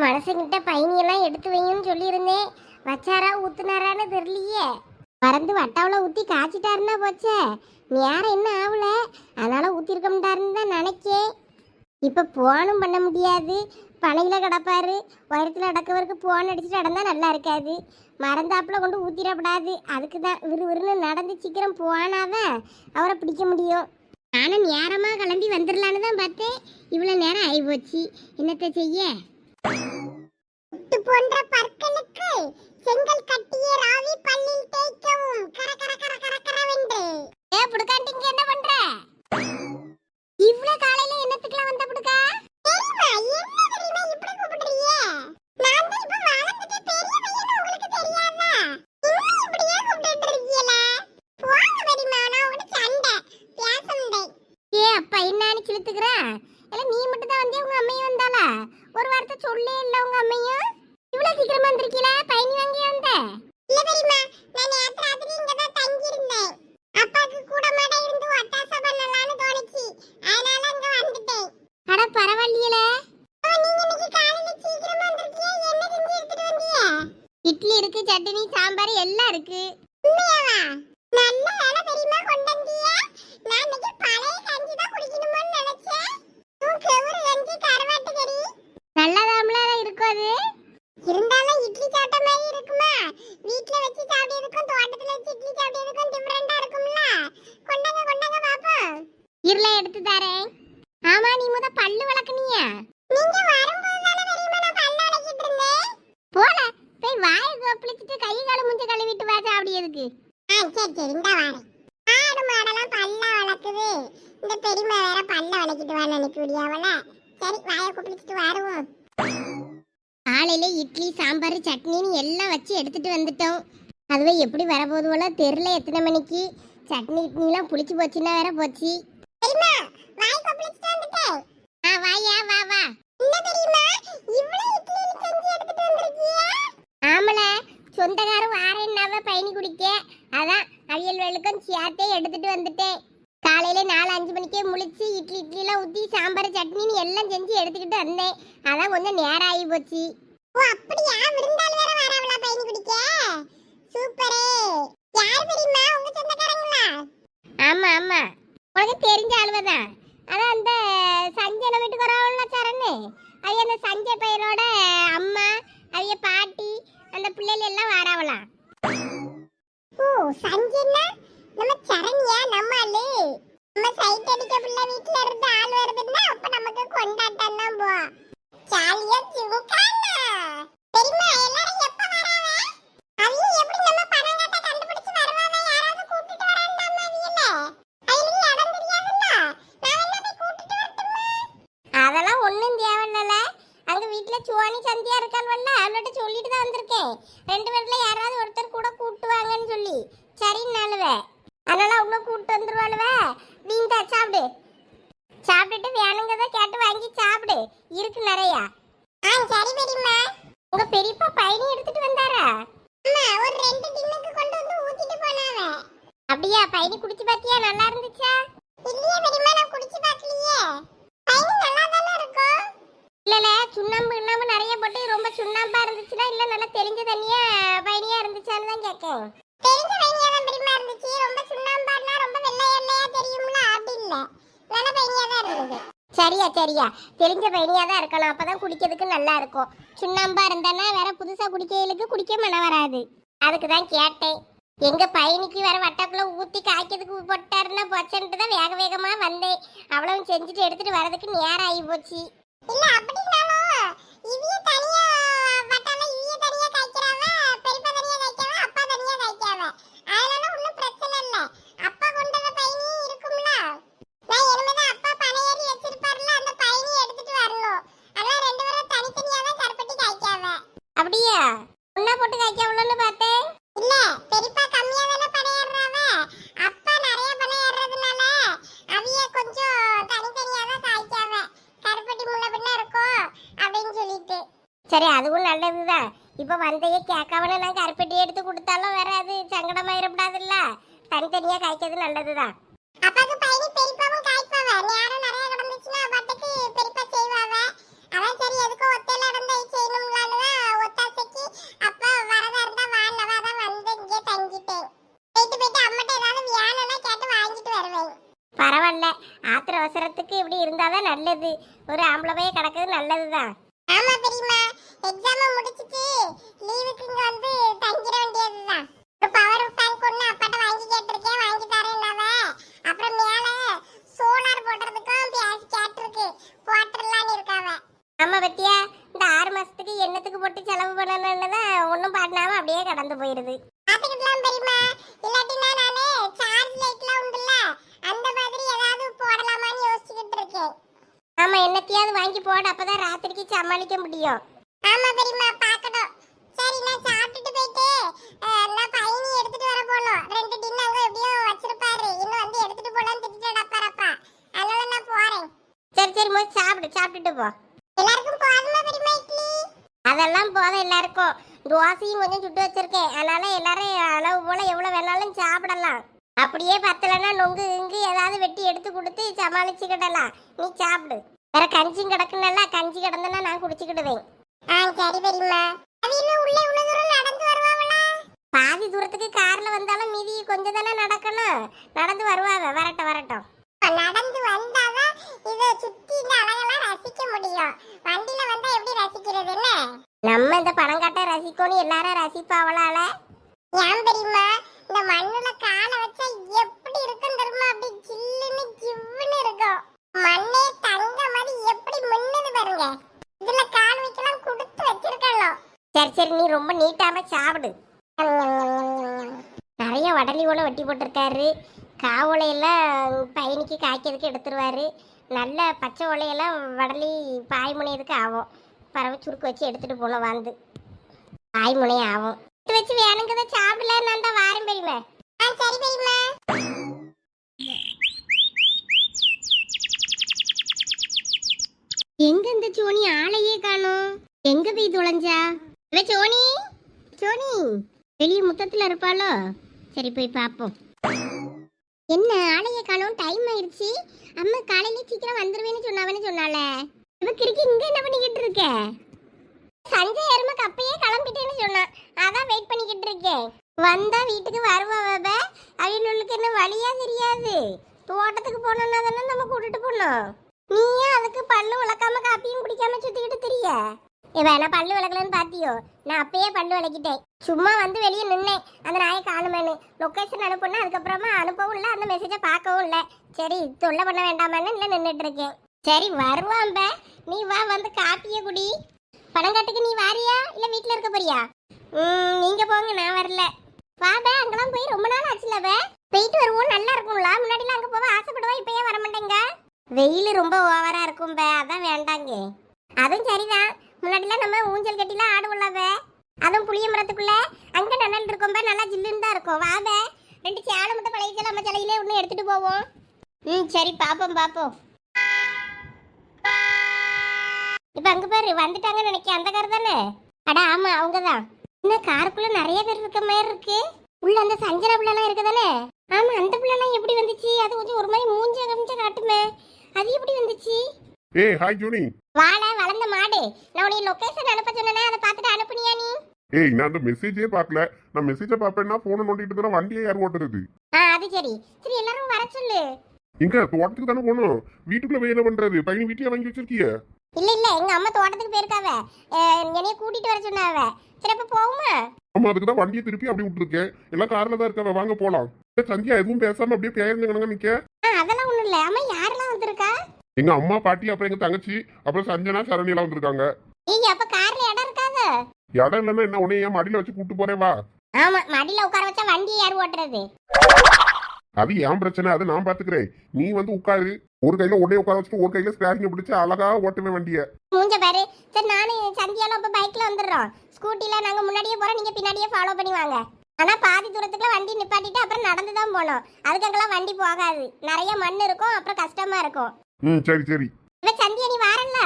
மனசுங்கிட்ட பயணியெல்லாம் எடுத்து வையுன்னு சொல்லியிருந்தேன். வச்சாரா ஊத்துனாரான்னு தெரியலையே. மறந்து வட்டாவில் ஊற்றி காய்ச்சிட்டாருன்னா போச்சே. நேரம் என்ன ஆகல, அதனால ஊற்றிருக்க மாட்டாருன்னு தான் நினைக்கேன். இப்போ போனும் பண்ண முடியாது, பனையில் கிடப்பாரு. உயரத்தில் அடக்கவருக்கு போன் அடிச்சுட்டு நடந்தா நல்லா இருக்காது. மறந்தாப்புல கொண்டு ஊற்றிடப்படாது. அதுக்கு தான் விறுவிறுன்னு நடந்து சீக்கிரம் போனாதான் அவரை பிடிக்க முடியும். நானும் நேரமாக கிளம்பி வந்துடலான்னு தான் பார்த்தேன். இவ்வளோ நேரம் ஆகி போச்சு. என்னத்தை செய்ய? போன்ற பற்களுக்கு செங்கல் கட்டிய ராவி பல்லில் தேய்க்கவும் கர கர கர கர கரவென்று. ஏ புடுக்காண்டிங்க, என்ன பண்ற? இவ்ளோ காலையில என்னத்துக்குலாம் வந்த புடுக்கா? தெரியுமா என்ன தெரியுமா இப்படி கூப்பிடுறீங்க? நான் தான் இப்ப வளர்ந்துட்டு பெரிய பையன், உங்களுக்கு தெரியாதா? இன்னும் இப்படியே கூப்பிட்டுட்டு இருக்கீங்களா? போங்க தெரியுமா, நான் உங்ககிட்ட சண்டை பேசண்டேன். ஏ அப்பா என்னன்னு கிளுத்துக்கற? இல்ல நீ மட்டும் தான் வந்தே, உங்க அம்மையும் வந்தாளா? ஒரு வார்த்தை சொல்லே இல்ல உங்க அம்மையும். இவ்வளவு சீக்கிரமா வந்திருக்கீல? பயணி வாங்கி வந்த? இல்ல தெரியுமா, நான் நேத்து ராத்திரி இங்க தான் தங்கி இருந்தேன். அப்பாக்கு கூட மாட இருந்து ஒட்டாச பண்ணலாம்னு தோணுச்சு, அதனால அங்க வந்துட்டேன். அட பரவாயில்லையே. நீங்க இன்னைக்கு காலையில சீக்கிரமா வந்திருக்கீங்க. என்ன செஞ்சு எடுத்துட்டு வந்தீங்க? இட்லி இருக்கு, சட்னி, சாம்பார் எல்லாம் இருக்கு. உண்மையாவா? நல்ல வேலை தெரியுமா கொண்டு வந்தீங்க. நான் இன்னைக்கு பழைய கஞ்சி தான் குடிக்கணும்னு நினைச்சேன். ஒரு கஞ்சி கருவாட்டு கறி நல்லதாம்ல இருக்கும். அது இருந்தாலும் இட்லி சாப்பிட்ட மாதிரி இருக்குமா? வீட்ல வச்சு சாப்பிட்டதுக்கும் தோட்டத்துல வச்சு இட்லி சாப்பிட்டதுக்கும் டிஃபரெண்டா இருக்கும்ல. கொண்டாங்க கொண்டாங்க பாப்போம். இருள எடுத்து தரேன். ஆமா, நீ முத பல்லு விளக்குனியா? நீங்க வரும்போது தான தெரியுமா நான் பல்ல விளக்கிட்டு இருந்தேன். போல போய் வாயை கோப்பிளிச்சிட்டு கை கால் மூஞ்சி கழுவிட்டு வா சாப்பிடியதுக்கு. சரி சரி, இந்த வாரேன். ஆடு மாடெல்லாம் பல்ல வளக்குது, இந்த பெரியம்மா வேற பல்ல விளக்கிட்டு வான்னு அனுப்பிவிடியாவல. சரி, வாயை கோப்பிளிச்சிட்டு வருவோம். காலையில இட்லி, சாம்பார், சட்னின்னு எல்லாம் வச்சு எடுத்துட்டு வந்துட்டோம். அதுவே எப்படி வரப்போது போல தெரியல. எத்தனை மணிக்கு சட்னி இட்லிலாம் புளிச்சு போச்சுன்னா வேற போச்சு. வாயா வா வா. ஆமல, சொந்தக்காரர் வாரேன்னாவ பயணி குடிக்க, அதான் அவியல் வேலுக்கும் சேர்த்தே எடுத்துட்டு வந்துட்டேன். காலையில 4-5 மணிக்கே முழிச்சு இட்லிலாம் ஊற்றி சாம்பார் சட்னின்னு எல்லாம் செஞ்சு எடுத்துக்கிட்டு வந்தேன். அதான் கொஞ்சம் நேரம் ஆகி போச்சு. ஓ அப்படியா? விருந்தாளி வேற வராவளா பயணி குடிக்க? சூப்பரே. யார் தெரியுமா? உங்க சொந்தக்காரங்களா? ஆமா ஆமா, உனக்கு தெரிஞ்ச ஆளுவதான். அதான் அந்த சஞ்சய் வீட்டுக்கு வரவங்கள சரணு, அவைய அந்த சஞ்சய் பையனோட அம்மா, அவைய பாட்டி, அந்த பிள்ளைகள் எல்லாம் வராவலாம். ஓ சஞ்சய்னா நம்ம சரண்யா, நம்ம ஆளு. நம்ம சைட் அடிக்க பிள்ளை வீட்ல இருந்து ஆள் வருதுன்னா அப்ப நமக்கு கொண்டாட்டம் தான். போ ஜாலியா ஜிமுகானா. தெரியுமா எல்லாரும் எப்ப வராவ? அவிய எப்படி நம்ம பணம் கட்ட கண்டுபிடிச்சு வருவாங்க? யாராவது கூட்டிட்டு வராண்டாமா அவியல? அவியல இடம் தெரியாதுல்ல, நான் என்ன போய் கூட்டிட்டு வரட்டுமா? அதெல்லாம் ஒண்ணும் தேவையில்ல. அங்க வீட்ல சுவானி சந்தியா இருக்கால்வல்ல, அவளட்ட சொல்லிட்டு தான் வந்திருக்கேன். 2 பேர்ல யாராவது ஒருத்தர் கூட கூட்டுவாங்கன்னு சொல்லி. சரின்னாலுவே அதனால அவங்க கூட்டு வந்துருவாளுவே. நீங்க சாப்பிடு, சாப்பிட்டுட்டு வேணுங்கத கேட்டு வாங்கி சாப்பிடு, இருக்கு நிறையா. சரி பெரியம்மா. உங்க பெரியப்பா பயணி எடுத்துட்டு வந்தாரா? அம்மா ஒரு 2 டின்னுக்கு கொண்டு வந்து ஊத்திட்டு போனாவே. அப்படியே பயணி குடிச்சு பாத்தியா? நல்லா இருந்துச்சா? இல்லையே பெரியம்மா, நான் குடிச்சு பார்க்கலையே. பயணி நல்லா தானே இருக்கும். இல்லல, சுண்ணாம்பு நிறைய போட்டு ரொம்ப சுண்ணாம்பா இருந்துச்சுனா இல்ல நல்லா தெரிஞ்ச தண்ணியா பயணியா இருந்துச்சான்னு தான் கேட்கேன். தெரிஞ்ச பயணியா தான் பெரியம்மா இருந்துச்சு. ரொம்ப சுண்ணாம்பானா ரொம்ப வெள்ளையா தெரியும்ல, அப்படி இல்ல, நல்ல பயணியா தான் இருந்தது. சரியா சரியா, தெரிஞ்ச பயணியா தான் இருக்கணும், அப்பதான் குடிக்கிறதுக்கு நல்லா இருக்கும். சுண்ணாம்பா இருந்தானா வேற புதுசா குடிக்கிறதுக்கு குடிக்க மன வராது. அதுக்கு தான் கேட்டேன். எங்க பயணிக்கு வேற வட்டாக்குள்ள ஊத்தி காய்க்கிறதுக்கு போட்டாருன்னா போச்சன்ட்டு தான் வேக வேகமா வந்தேன். அவ்வளவு செஞ்சுட்டு எடுத்துட்டு வரதுக்கு நேரம் ஆகி போச்சு. இல்ல அப்படினாலும் இவிய தனியா வட்டால இவிய தனியா காய்க்கறாவ, பெரியப்பா தனியா காய்க்கறாவ, அப்பா தனியா காய்க்கறாவ. அதனால ஒண்ணும் பிரச்சனை இல்ல. அப்பா கொண்டு வந்த பயணி இருக்கும்ல, நான் இனிமேதான் அப்பா பனையேறி வச்சிருப்பார்ல, அந்த பயணி எடுத்துட்டு வரணும். ஆனா 2 பேரும் தனித்தனியா தான் கருப்பட்டி காய்க்கறாவ. அப்படியே ஒண்ணா போட்டு காய்க்கவளன்னு பார்த்தேன். இல்ல, பெரியப்பா கம்மியா தான பனையேறாவ, அப்பா நிறைய பனையேறதுனால அவிய கொஞ்சம் தனித்தனியா தான் காய்க்கறாவ. கருப்பட்டி முள்ள பின்ன இருக்கும் அப்படின்னு சொல்லிட்டு. சரி, அதுவும் நல்லதுதான். இப்ப வந்தையே கேட்காம நான் கருப்பட்டி எடுத்து கொடுத்தாலும் வேற அது சங்கடமாயிடக்கூடாதுல்ல, தனித்தனியா காய்க்கிறது நல்லதுதான். அப்பாக்கு பயணி பெரியப்பாவும் காய்ப்பாவ, நேரம் நிறைய கிடந்துச்சுன்னா பாட்டுக்கு பெரியப்பா செய்வாவ. அதான் சரி எதுக்கும் ஒத்தையில இடந்த செய்யணும் அவசரத்துக்கு இப்படி இருந்தாதான் நல்லது. ஒரு ஆம்பளை பையன் கிடக்குறது நல்லதுதான். ஆமா பெரியம்மா, எக்ஸாம் முடிச்சிட்டு லீவுக்கு இங்க வந்து தங்கிட வேண்டியதுதான். ஒரு பவர் பேங்க் ஒண்ணு அப்பாட்ட வாங்கி கேட்டிருக்கேன், வாங்கி தரேன்னாவ. அப்புறம் மேல சோலார் போடுறதுக்கும் பேசி கேட்டிருக்கு, போட்டுடலான்னு இருக்காவ. ஆமா பத்தியா, இந்த 6 மாசத்துக்கு என்னத்துக்கு போட்டு செலவு பண்ணணும்னுதான் ஒன்றும் பண்ணாம அப்படியே கடந்து போயிருது. பாத்துக்கிட்டலாம் பெரியம்மா, இல்லாட்டினா நானே சார்ஜ் லைட்லாம் உண்டுல்ல, அந்த மாதிரி ஏதாவது போடலாமான்னு யோசிச்சுக்கிட்டு இருக்கேன். ஆமா, என்னத்தையாவது வாங்கி போட, அப்பதான் ராத்திரிக்கு சமாளிக்க முடியும். ஆமா பெரியம்மா, பாக்கட்டும். சரி, நான் சாப்பிட்டுட்டு போயிட்டு நான் பயணி எடுத்துட்டு வர போனோம். 2 டின் அங்க எப்படியோ வச்சிருப்பாரு, இன்னும் வந்து எடுத்துட்டு போலான்னு திட்டிட்டு டப்பாரப்பா. அதனால நான் போறேன். சரி சரி, முதல்ல சாப்பிட்டுட்டு போ. எல்லாருக்கும் போதுமா பெரியம்மா இட்லி? அதெல்லாம் போதும் எல்லாருக்கும். தோசையும் கொஞ்சம் சுட்டு வச்சிருக்கேன், அதனால எல்லாரும் அளவு போல எவ்வளவு வேணாலும் சாப்பிடலாம். அப்படியே பத்தலைன்னா நொங்கு இங்கு ஏதாவது வெட்டி எடுத்து கொடுத்து சமாளிச்சுக்கிடலாம். நீ சாப்பிடு. வேற கஞ்சியும் கிடக்குன்னல்ல, கஞ்சி கிடந்தனா நான் குடிச்சுக்கிடுவேன். சரி பெரியம்மா. அது இன்னும் உள்ள இவ்வளவு தூரம் நடந்து வருவாங்களா? பாதி தூரத்துக்கு கார்ல வந்தாலும் மீதி கொஞ்சம் தானே நடக்கணும். நடந்து வருவாங்க. வரட்டும். நடந்து வந்தாதான் இத சுத்தி இந்த அழகெல்லாம் ரசிக்க முடியும். வண்டியில வந்தா எப்படி ரசிக்கிறது? என்ன நம்ம இந்த பணம் காட்ட ரசிக்கணும், எல்லாரும் ரசிப்பாவளால. ஏன் தெரியுமா, இந்த மண்ணுல காலை வச்சா எப்படி இருக்கும் தெரியுமா? அப்படி ஜில்லுன்னு ஜிவ்வுன்னு இருக்கும். மண்ணே தங்க மாதிரி எப்படி மின்னுது பாருங்க. இதுல கால் வைக்கலாம் கொடுத்து வச்சிருக்கணும். சரி, நீ ரொம்ப நீட்டாம சாப்பிடு. நிறைய வடலி ஓலை வெட்டி போட்டிருக்காரு. காவோலையெல்லாம் பயணிக்கு காய்க்கிறதுக்கு எடுத்துருவாரு. நல்ல பச்சை ஓலையெல்லாம் வடலி பாய் முனையதுக்கு ஆகும். பறவை சுருக்கு வச்சு எடுத்துட்டு போனோம், வந்து பாய் முனைய ஆகும். வச்சு வேணுங்கிறத சாப்பிடல, நான் தான் வாரம் பெரியமா. சரி பெரியமா. எங்க இந்த சோனி ஆளையே காணோம்? எங்க போய் தொலைஞ்சா? சோனி வெளியே முத்தத்துல இருப்பாளோ? சரி போய் பாப்போம். என்ன ஆளையே காணோம்? டைம் ஆயிடுச்சு. அம்மா காலையில சீக்கிரம் வந்துருவேன்னு சொன்னால இவ கிறுக்கி இங்க என்ன பண்ணிக்கிட்டு இருக்க? சஞ்சய் எருமை கப்பையே கிளம்பிட்டேன்னு சொன்னான், அதான் வெயிட் பண்ணிக்கிட்டு இருக்கேன். வந்தா வீட்டுக்கு வருவாவ. அவங்களுக்கு என்ன வழியா தெரியாது. தோட்டத்துக்கு போனோம்னா தானே நம்ம கூட்டிட்டு போனோம். நீயே அதுக்கு பல்லு விளக்காம காப்பியும் குடிக்காம சுத்திக்கிட்டு தெரிய. வேணா பல்லு விளக்கலன்னு பாத்தியோ? நான் அப்பயே பல்லு விளக்கிட்டேன். சும்மா வந்து வெளியே நின்னேன், அந்த நாயை காணுமேனு. லொக்கேஷன் அனுப்புனா அதுக்கப்புறமா அனுப்பவும் இல்லை, அந்த மெசேஜை பார்க்கவும் இல்லை. சரி, தொல்லை பண்ண வேண்டாமான்னு இல்லை நின்றுட்டு இருக்கேன். சரி வருவாம்ப, நீ வா, வந்து காப்பியை குடி. பணங்காட்டுக்கு நீ வாரியா இல்ல வீட்டுல இருக்க போறியா? நீங்க போங்க, நான் வரல. வாப, அங்கெல்லாம் போய் ரொம்ப நாள் ஆச்சுலவ. போயிட்டு வருவோம், நல்லா இருக்கும்ல. முன்னாடிலாம் அங்க போக ஆசைப்படுவா, இப்ப ஏன் வர மாட்டேங்க? வெயில் ரொம்ப ஓவரா இருக்கும்ப, அதான் வேண்டாங்க. அதுவும் சரிதான். முன்னாடிலாம் நம்ம ஊஞ்சல் கட்டிலாம் ஆடுவோம்லவ, அதுவும் புளிய மரத்துக்குள்ள. அங்க நன்னல் இருக்கும்ப, நல்லா ஜில்லுன்னு தான் இருக்கும். வாப, 2 சேலை மட்டும் பழைய சேலை நம்ம சேலையிலே ஒன்று எடுத்துட்டு போவோம். சரி, பாப்போம். இப்ப அங்க பாரு, வந்துட்டாங்கன்னு நினைக்க. அந்த கார் தானே? அட ஆமா, அவங்கதான். இன்னும் காருக்குள்ள நிறைய பேர் இருக்க மாதிரி இருக்கு. உள்ள அந்த சஞ்சனா பிள்ளை எல்லாம் இருக்குதானே? ஆமா, அந்த பிள்ளை எல்லாம் எப்படி வந்துச்சு? அது கொஞ்சம் ஒரு மாதிரி மூஞ்ச கமிஞ்ச காட்டுமே, அது எப்படி வந்துச்சு? ஏய் ஹாய் ஜோனி. வாள வளர்ந்த மாடு, நான் உனக்கு லொகேஷன் அனுப்ப சொன்னேனே, அதை பார்த்துட்டு அனுப்புனியா நீ? ஏய், நான் அந்த மெசேஜே பார்க்கல. நான் மெசேஜை பார்ப்பேன்னா போனை நோண்டிட்டு இருந்தா வண்டியை யார் ஓட்டுறது? அது சரி. எல்லாரும் வர சொல்லு. இங்க தோட்டத்துக்கு தானே போகணும். வீட்டுக்குள்ள போய் என்ன பண்றது? பையன் வீட்லயே வாங்கி வச்சிருக்கிய? இல்ல எங்க அம்மா தோட்டத்துக்கு போயிருக்காவ, என்னைய கூட்டிட்டு வர சொன்னாவ. சரி, அப்ப போகுமா? ஆமா, அதுக்கு தான் வண்டியை திருப்பி அப்படி விட்டுருக்கேன். எல்லாம் கார்ல தான் இருக்காவ, வாங்க போலாம். சந்தியா எதுவும் பேசாம அப்படியே பேருங்க நிக்க. அதெல்லாம் ஒண்ணும் இல்ல. அம்மா யாரெல்லாம் வந்திருக்கா? எங்க அம்மா, பாட்டி, அப்புறம் எங்க தங்கச்சி, அப்புறம் சஞ்சனா, சரணி எல்லாம் வந்திருக்காங்க. அப்ப கார்ல இடம் இருக்காது? இடம் இல்லைன்னா என்ன, உன்னை என் மடியில வச்சு கூட்டு போறேன் வா. ஆமா, மடியில உட்கார வச்சா வண்டியை யார் ஓட்டுறது? அது ஏன் பிரச்சனை, அது நான் பாத்துக்கிறேன். நீ வந்து உட்காரு, ஒரு கையில உடனே உட்கார வச்சுட்டு ஒரு கையில ஸ்பேரிங்க பிடிச்சு அழகா ஓட்டுவேன் வண்டிய. மூஞ்ச பாரு. சரி, நானு சந்தியாலும் அப்ப பைக்ல வந்துடுறோம். ஸ்கூட்டில நாங்க முன்னாடியே போறோம், நீங்க பின்னாடியே ஃபாலோ பண்ணி வாங்க. ஆனா பாதி தூரத்துக்குள்ள வண்டி நிப்பாட்டிட்டு அப்புறம் நடந்து தான் போனோம். அதுக்கெல்லாம் வண்டி போகாது, நிறைய மண் இருக்கும், அப்புறம் கஷ்டமா இருக்கும். சரி. இப்ப சந்தியா நீ வாரல்ல?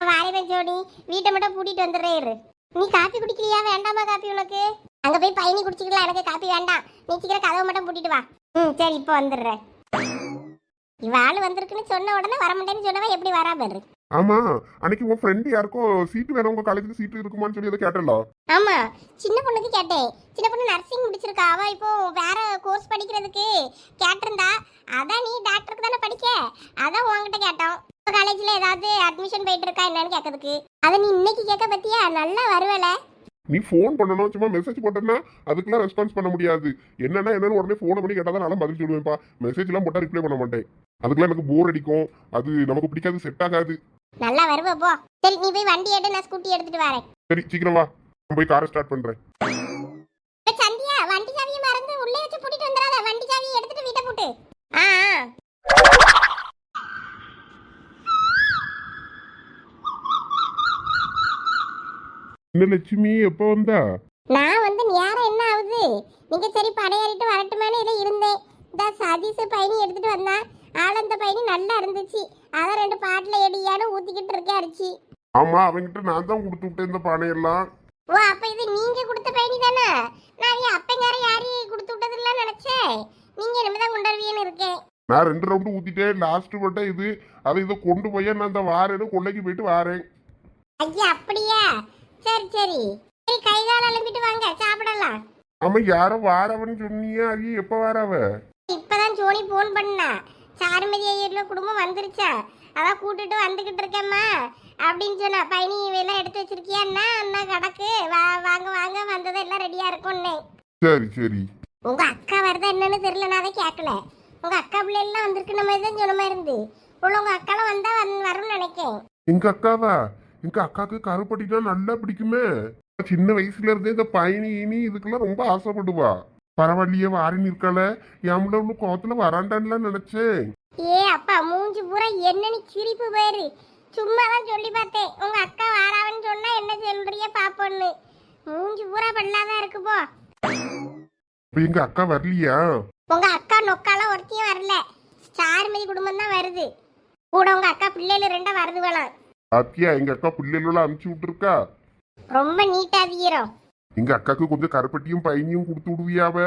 வாரேன் ஜோடி. வீட்டை மட்டும் கூட்டிட்டு வந்துடுறேன். நீ காப்பி குடிக்கலையா? வேண்டாமா காப்பி உனக்கு? அங்க போய் பயணி குடிச்சிக்கலாம், எனக்கு காப்பி வேண்டாம். நீ சீக்கிரம் கதவை மட்டும் பூட்டிட்டு வா. சரி, இப்போ வந்துடுறேன். இவாள் வந்திருக்குன்னு சொன்ன உடனே வரமாட்டேன்னு சொன்னவன் எப்படி வரா பாரு. ஆமா, அன்னைக்கு உன் ஃப்ரெண்டு யாருக்கோ சீட்டு வேணும், உங்க காலேஜ்ல சீட்டு இருக்குமான்னு சொல்லி அதை கேட்டல. ஆமா, சின்ன பொண்ணுக்கு கேட்டேன். சின்ன பொண்ணு நர்சிங் முடிச்சிருக்கா. அவ இப்போ வேற கோர்ஸ் படிக்கிறதுக்கு கேட்டிருந்தா. அதான் நீ டாக்டருக்கு தானே படிக்க, அதான் உன்கிட்ட கேட்டோம். இப்போ காலேஜ்ல ஏதாவது அட்மிஷன் போயிட்டு இருக்கா என்னன்னு கேட்கறதுக்கு. அதை நீ இன்னைக்கு கேட்க பத்தியா நல்லா வருவல. நீ ஃபோன் பண்ணணும், சும்மா மெசேஜ் போட்டேன்னா அதுக்கெல்லாம் ரெஸ்பான்ஸ் பண்ண முடியாது. என்னன்னு உடனே ஃபோன் பண்ணி கேட்டால் தான் நான் பதில் சொல்லுவேன்ப்பா. மெசேஜ்லாம் போட்டால் ரிப்ளை பண்ண மாட்டேன். அதுக்கெல்லாம் எனக்கு போர் அடிக்கும், அது நமக்கு பிடிக்காது, செட் ஆகாது. நல்லா வருவ போ. சரி நீ போய் வண்டி எடு, நான் ஸ்கூட்டி எடுத்துட்டு வரேன். சரி சீக்கிரம் வா, நான் போய் காரை ஸ்டார்ட் பண்றேன். சந்தியா, வண்டி சாவியை மறந்து உள்ளே வச்சு பூட்டிட்டு வந்துடாத. வண்டி சாவியை எடுத்துட்டு வீட்டை பூட்டு. ஆ என்ன லட்சுமி எப்போ வந்தா? நான் வந்து நேரம் என்ன ஆகுது? நீங்க சரி படையேறிட்டு வரட்டுமான்னு இதை இருந்தேன். இந்த சதீஷ் பயணி எடுத்துட்டு வந்தான். ஆனந்த பயணி நல்லா இருந்துச்சு. அதான் 2 பாட்டில் எடியான்னு ஊத்திக்கிட்டு இருக்கேன் அரிசி. ஆமா, அவங்கிட்ட நான் தான் கொடுத்து விட்டேன் இந்த பானையெல்லாம். ஓ, அப்ப இது நீங்க கொடுத்த பயணி தானே? நான் அப்பங்கார யாரு கொடுத்து விட்டதுலாம் நினைச்சேன். நீங்க என்னதான் கொண்டு வருவீங்கன்னு இருக்கேன். நான் 2 ரவுண்டு ஊத்திட்டேன், லாஸ்ட் மட்டும் இது. அதை இதை கொண்டு போய் நான் இந்த வாரேன்னு கொள்ளைக்கு போயிட்டு வாரேன். ஐயா அப்படியா? சரி சரி சரி, கை கால் அலம்பிட்டு வாங்க, சாப்பிடலாம். ஆமா, யாரோ வாரவன்னு சொன்னியா? அது எப்ப வாரவ? இப்பதான் சோனி போன் பண்ணா. சாருமதி ஐயர்ல குடும்பம் வந்துருச்சா, அதான் கூட்டிட்டு வந்துகிட்டு இருக்கேம்மா அப்படின்னு சொன்னா. பயணி எல்லாம் எடுத்து வச்சிருக்கியான்னா அண்ணா கிடக்கு, வாங்க வாங்க, வந்தது எல்லாம் ரெடியா இருக்கும்னு. சரி சரி. உங்க அக்கா வருதா என்னன்னு தெரியல, நான் அதை கேட்கல. உங்க அக்கா பிள்ளை எல்லாம் வந்திருக்கு நம்ம தான் சொன்ன மாதிரி இருந்து. உங்க அக்காலாம் வந்தா வரும்னு நினைக்கேன். எங்க அக்காவா? எங்க அக்காவுக்கு கருப்பட்டினா நல்லா பிடிக்குமே. சின்ன வயசுல இருந்தே இந்த பயணி இனி இதுக்கெல்லாம் ரொம்ப ஆசைப்படுவா. பரவாயில்லையே, வாரின்னு இருக்கால. என் ஒண்ணு கோத்துல வராண்டான்லாம் நினைச்சேன். ஏ அப்பா, மூஞ்சி பூரா என்னன்னு சிரிப்பு பேரு. சும்மா தான் சொல்லி பார்த்தேன். உங்க அக்கா வாராவன்னு சொன்னா என்ன சொல்றிய பாப்போன்னு. மூஞ்சி பூரா பல்லாதான் இருக்கு போ. இப்ப எங்க அக்கா வரலையா? உங்க அக்கா நொக்காலாம் ஒருத்தையும் வரல. சாருமதி குடும்பம் தான் வருது. கூட உங்க அக்கா பிள்ளைல 2 வருது வேலாம். அத்தியா, எங்க அக்கா பிள்ளைகள அனுப்பிச்சு விட்டுருக்கா. ரொம்ப நீட்டா வீரம். எங்க அக்காக்கு கொஞ்சம் கருப்பட்டியும் பயணியும் கொடுத்து விடுவியாவ?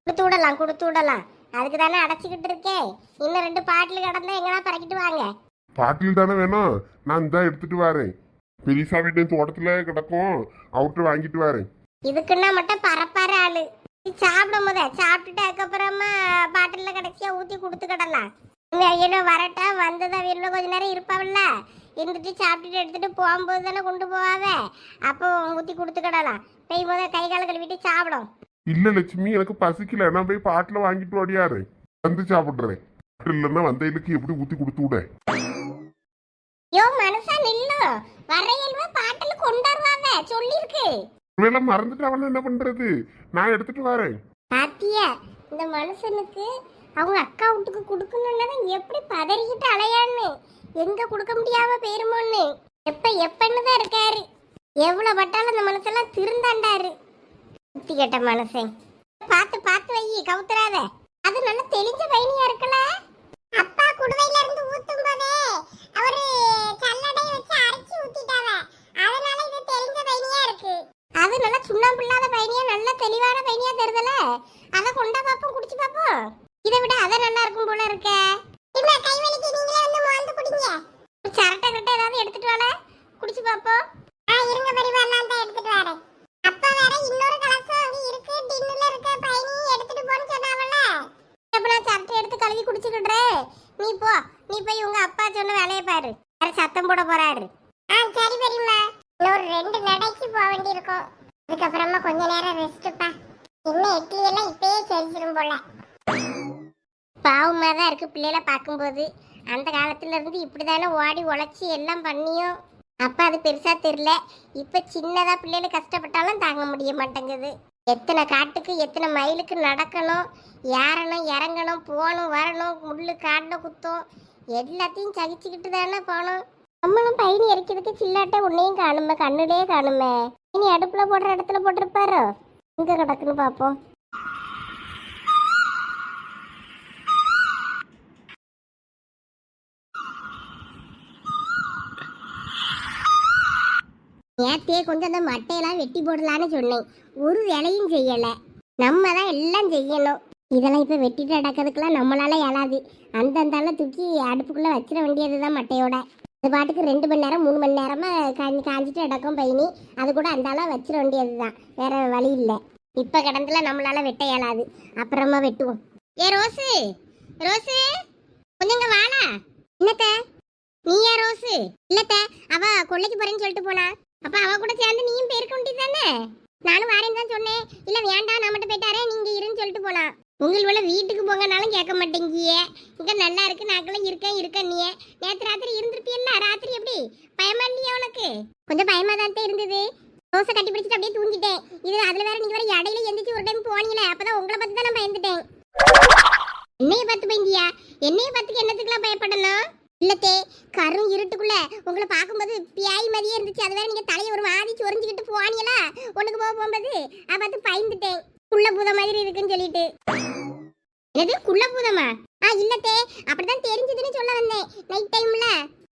கொடுத்து விடலாம். அதுக்கு தானே அடைச்சிக்கிட்டு இருக்கேன். இன்னும் 2 பாட்டில் கிடந்தா எங்கன்னா பறக்கிட்டு வாங்க. பாட்டில் தானே வேணும், நான் தான் எடுத்துட்டு வரேன். பெரியசா வீட்டு தோட்டத்துல கிடக்கும், அவர்கிட்ட வாங்கிட்டு வரேன். இதுக்குன்னா மட்டும் பரப்பார ஆளு. சாப்பிடும் போத சாப்பிட்டுட்டு அதுக்கப்புறமா பாட்டில்ல கடைசியா ஊத்தி கொடுத்துக்கிடலாம். வெயில வரட்டா வந்ததா வீட்டில் கொஞ்ச நேரம் இருப்பாவில்ல, இருந்துட்டு சாப்பிட்டுட்டு எடுத்துட்டு போகும்போது தானே கொண்டு போவாவ. அப்போ ஊத்தி கொடுத்துக்கிடலாம். போய் போத கை கால கழுவிட்டு சாப்பிடும். இல்ல லட்சுமி, எனக்கு பசிக்கல, நான் போய் பாட்டில வாங்கிட்டு வாடியாரு, வந்து சாப்பிடுறேன். இல்லைன்னா வந்தையிலுக்கு எப்படி ஊத்தி கொடுத்து விட. யோ மனுஷா நில்லு, வரையல்வா பாட்டில் கொண்டாடுவாவ சொல்லிருக்கு. ஒருவேளை மறந்துட்டு அவன என்ன பண்றது? நான் எடுத்துட்டு வரேன். பாத்தியா, இந்த மனுஷனுக்கு அவங்க அக்கா வீட்டுக்கு கொடுக்கணும்னா எப்படி பதறிக்கிட்டு அலையான்னு. எங்க கொடுக்க முடியாம போயிருமோன்னு எப்பன்னு தான் இருக்காரு. எவ்வளவு பட்டாலும் அந்த மனுஷெல்லாம் திருந்தாண்டாரு. சுத்தி கேட்ட மனுஷன். பார்த்து பார்த்து வை, கவுத்துறாத. அது நல்ல தெளிஞ்ச பயணியா இருக்கல. அப்பா குடுவையில இருந்து ஊத்தும் போதே அவரு சல்லடை வச்சு அரைச்சி ஊத்திட்டாவ. அதனால இது தெளிஞ்ச பயணியா இருக்கு. அது நல்ல சுண்ணாம்பு இல்லாத பயணியா, நல்ல தெளிவான பயணியா தெரிதல. அத கொண்டா பாப்போம், குடிச்சு பாப்போம். இதை விட அத நல்லா இருக்கும் போல இருக்க. இல்ல கைவலிக்கு நீங்களே வந்து மோந்து குடிங்க. சரட்டை கட்ட ஏதாவது எடுத்துட்டு வால, குடிச்சு பாப்போம். இருங்க பெரியவா, நான் தான் எடுத்துட்டு வரேன். அப்பா வேற இன்னொரு கலசம் அங்க இருக்கு, டின்னுல இருக்க பயணி எடுத்துட்டு போன்னு சொன்னாவல. அப்ப நான் சரட்டை எடுத்து கழுவி குடிச்சுக்கிடுறேன். நீ போய் உங்க அப்பா சொன்ன வேலையை பாரு. வேற சத்தம் போட போறாரு. சரி பெரியம்மா, இன்னொரு 2 நடைக்கு போக வேண்டியிருக்கும். அதுக்கப்புறமா கொஞ்ச நேரம் ரெஸ்ட்ப்பா. இன்னும் இட்லி எல்லாம் இப்பயே செஞ்சிரும் போல. பாவமாக தான் இருக்கு பிள்ளைகளை பார்க்கும்போது. அந்த காலத்துல இருந்து இப்படிதானே ஓடி உழைச்சி எல்லாம் பண்ணியும் அப்போ அது பெருசா தெரியல. இப்போ சின்னதா பிள்ளைகள் கஷ்டப்பட்டாலும் தாங்க முடிய மாட்டேங்குது. எத்தனை காட்டுக்கு எத்தனை மைலுக்கு நடக்கணும், ஏறணும் இறங்கணும், போகணும் வரணும், முள்ளு காட்டில் குத்தும், எல்லாத்தையும் சகிச்சுக்கிட்டு தானே போகணும். நம்மளும் பயணி இறக்கிறதுக்கு சில்லாட்ட உன்னையும் காணுமே, கண்ணுலே காணுமே. இனி அடுப்புல போடுற இடத்துல போட்டிருப்பாரோ, எங்க கிடக்குன்னு பார்ப்போம். நேத்தே கொஞ்சம் அந்த மட்டையெல்லாம் வெட்டி போடலான்னு சொன்னேன். ஒரு வேலையும் செய்யலை. நம்ம தான் எல்லாம் செய்யணும். இதெல்லாம் இப்போ வெட்டிட்டு அடக்கிறதுக்கெல்லாம் நம்மளால இயலாது. அந்தந்தால தூக்கி அடுப்புக்குள்ளே வச்சிட வேண்டியது தான் மட்டையோட. அது பாட்டுக்கு 2 மணி நேரம் 3 மணி நேரமா காஞ்சிட்டு இடக்கும் பயணி. அது கூட அந்த அளவு வச்சிட வேண்டியதுதான், வேற வழி இல்லை. இப்ப கிடந்துல நம்மளால வெட்ட இயலாது, அப்புறமா வெட்டுவோம். ஏ ரோஸு, ரோஸு கொஞ்சம் இங்க வாடா. என்னத்த? நீயா ரோஸு? இல்லத்த, அவ கொள்ளைக்கு போறேன்னு சொல்லிட்டு போனா. அப்ப அவ கூட சேர்ந்து நீயும் போயிருக்க வேண்டியதானே? நானும் வாரேன்னு தான் சொன்னேன். இல்ல வேண்டாம் நான் மட்டும் போயிட்டாரே, நீங்க இருன்னு சொல்லிட்டு போலாம். உங்களோட வீட்டுக்கு போங்கனாலும் கேட்க மாட்டேங்கியே. இங்க நல்லா இருக்கு, நாக்கெல்லாம் இருக்கேன் நீ. நேற்று ராத்திரி இருந்திருப்பியல்ல, ராத்திரி எப்படி பயமா இல்லையா உனக்கு? கொஞ்சம் பயமா தான் இருந்தது. ரோஸை கட்டி பிடிச்சிட்டு அப்படியே தூங்கிட்டேன். இது அதுல வேற நீங்க வேற இடையில எந்திரிச்சு ஒரு டைம் போனீங்களே, அப்பதான் உங்களை பார்த்து தான் நான் பயந்துட்டேன். என்னைய பார்த்து பயந்தியா? என்னைய பார்த்துக்கு என்னத்துக்குலாம் பயப்படணும்? இல்லத்தே, கரும் இருட்டுக்குள்ள உங்களை பார்க்கும்போது பியாய் மாதிரியே இருந்துச்சு. அது வேற நீங்க தலையை ஒரு மாதிரி சொரிஞ்சுக்கிட்டு போனீங்களா ஒண்ணுக்கு போகும்போது, அதை பார்த்து பயந்துட்டேன். குள்ள பூத மாதிரி இருக்குன்னு சொல்லிட்டு. என்னது குள்ள பூதமா? இல்லத்தே, அப்படிதான் தெரிஞ்சதுன்னு சொல்ல வந்தேன். நைட் டைம்ல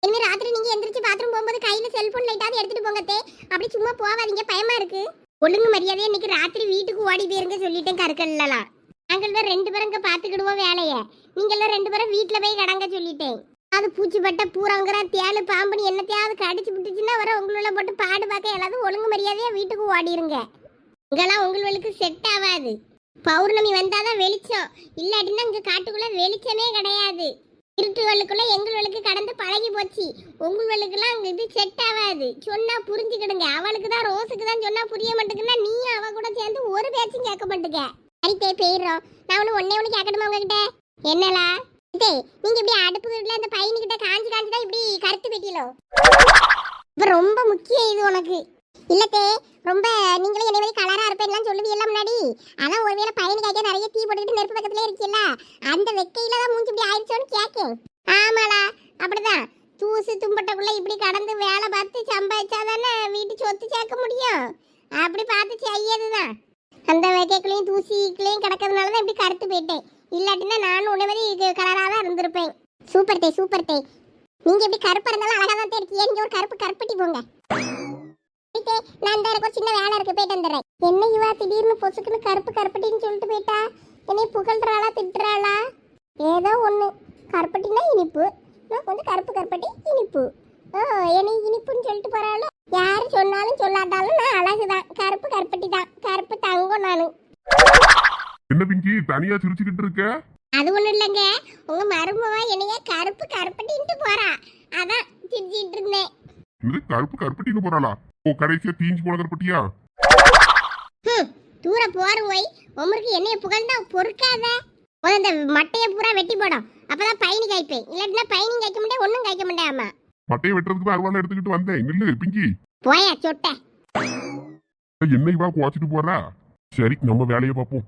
இனிமே ராத்திரி நீங்க எந்திரிச்சு பாத்ரூம் போகும்போது கையில செல்போன் லைட்டாவது எடுத்துட்டு போங்கத்தே. அப்படி சும்மா போவாதீங்க, பயமா இருக்கு. ஒழுங்கு மரியாதையா இன்னைக்கு ராத்திரி வீட்டுக்கு ஓடி போயிருங்க சொல்லிட்டேன். கற்கலாம் நாங்கள் 2 பேரும் இங்க பாத்துக்கிடுவோம் வேலைய. நீங்களும் 2 பேரும் வீட்டுல போய் கடங்க சொல்லிட்டேன். அது பூச்சிப்பட்ட பூராங்கிற தேளு பாம்புன்னு என்னத்தையாவது கடிச்சு விட்டுச்சுன்னா வர உங்களோட போட்டு பாடு பார்க்க எல்லாரும் ஒழுங்கு மரியாதையா வீட்டுக்கு ஓடிருங்க. இங்கெல்லாம் உங்களுக்கு செட் ஆகாது. பௌர்ணமி வந்தாதான் வெளிச்சம், இல்லாட்டினா இங்க காட்டுக்குள்ள வெளிச்சமே கிடையாது. இருட்டுகளுக்குள்ள எங்களுக்கு கடந்து பழகி போச்சு. உங்களுக்கெல்லாம் அங்க இது செட் ஆகாது. சொன்னா புரிஞ்சுக்கிடுங்க. அவளுக்கு தான் ரோஸுக்கு தான் சொன்னா புரிய மாட்டேங்குன்னா நீ அவ கூட சேர்ந்து ஒரு பேச்சும் கேட்க மாட்டேங்க. சரித்தே போயிடுறோம். நான் ஒண்ணு கேட்கணுமா உங்ககிட்ட? என்னலா நீங்க இப்படி அடுப்பு வீட்டுல அந்த பையனுக்கிட்ட காஞ்சி தான் இப்படி கருத்து வெட்டிலோ? இப்ப ரொம்ப முக்கியம் இது உனக்கு. இல்லத்தே, ரொம்ப நீங்களே என்னை மாதிரி கலரா இருப்பேன்லாம் சொல்லுவீங்களா முன்னாடி. அதான் ஒருவேளை பையனுக்காக நிறைய தீ போட்டுக்கிட்டு நெருப்பு பக்கத்துல இருக்கீல்ல, அந்த வெக்கையில தான் மூஞ்சி இப்படி ஆயிடுச்சோன்னு கேட்கேன். ஆமாடா, அப்படிதான். தூசு தும்பட்டக்குள்ள இப்படி கடந்து வேலை பார்த்து சம்பாதிச்சாதானே வீட்டு சொத்து சேர்க்க முடியும். அப்படி பார்த்து செய்யதுதான். அந்த வெக்கைக்குள்ளேயும் தூசிக்குள்ளேயும் கிடக்கிறதுனாலதான் இப்படி கருத்து போயிட்டேன். இல்லாட்டினா நானும் உன்ன மாதிரி கலராக தான் இருந்திருப்பேன். சூப்பர் தே, சூப்பர் தே. நீங்க இப்படி கருப்பா இருந்தாலும் அழகா தான் இருக்கீங்க. நீங்க ஒரு கருப்பட்டி போங்க. நான் இந்த எனக்கு ஒரு சின்ன வேலை இருக்கு, போயிட்டு வந்துடுறேன். என்ன இவா திடீர்னு பொசுக்குன்னு கருப்பட்டின்னு சொல்லிட்டு போயிட்டா? என்னை புகழ்றாளா திட்டுறாளா? ஏதோ ஒண்ணு. கருப்பட்டினா இனிப்பு, கொஞ்சம் கருப்பட்டி இனிப்பு. என்னை இனிப்புன்னு சொல்லிட்டு போறாளோ? யாரு சொன்னாலும் சொல்லாட்டாலும் நான் அழகுதான். கருப்பட்டி தான், கருப்பு தங்கம் நானு. என்ன பிங்கி தனியா சிரிச்சுக்கிட்டு இருக்க? அது ஒண்ணு இல்லைங்க, உங்க மருமவா என்னைய கருப்பட்டின்ட்டு போறா, அதான் சிரிச்சிட்டு இருந்தேன். இது கருப்பட்டின்னு போறாளா? ஓ, கடைசியா தீஞ்சு போன கருப்பட்டியா? தூர போரும் போய் உமருக்கு என்னைய புகழ்ந்தா பொறுக்காத. அந்த மட்டையை பூரா வெட்டி போடும், அப்பதான் பயணி காய்ப்பேன். இல்லாட்டினா பயணி காய்க்க மாட்டேன், ஒன்னும் காய்க்க மாட்டேன். ஆமா, மட்டையை வெட்டுறதுக்கு அருவாள் எடுத்துக்கிட்டு வந்தேன். நில்லு பிங்கி. போயா சொட்ட. என்னை வா குவாச்சிட்டு போறா. சரி, நம்ம வேலையை பார்ப்போம்.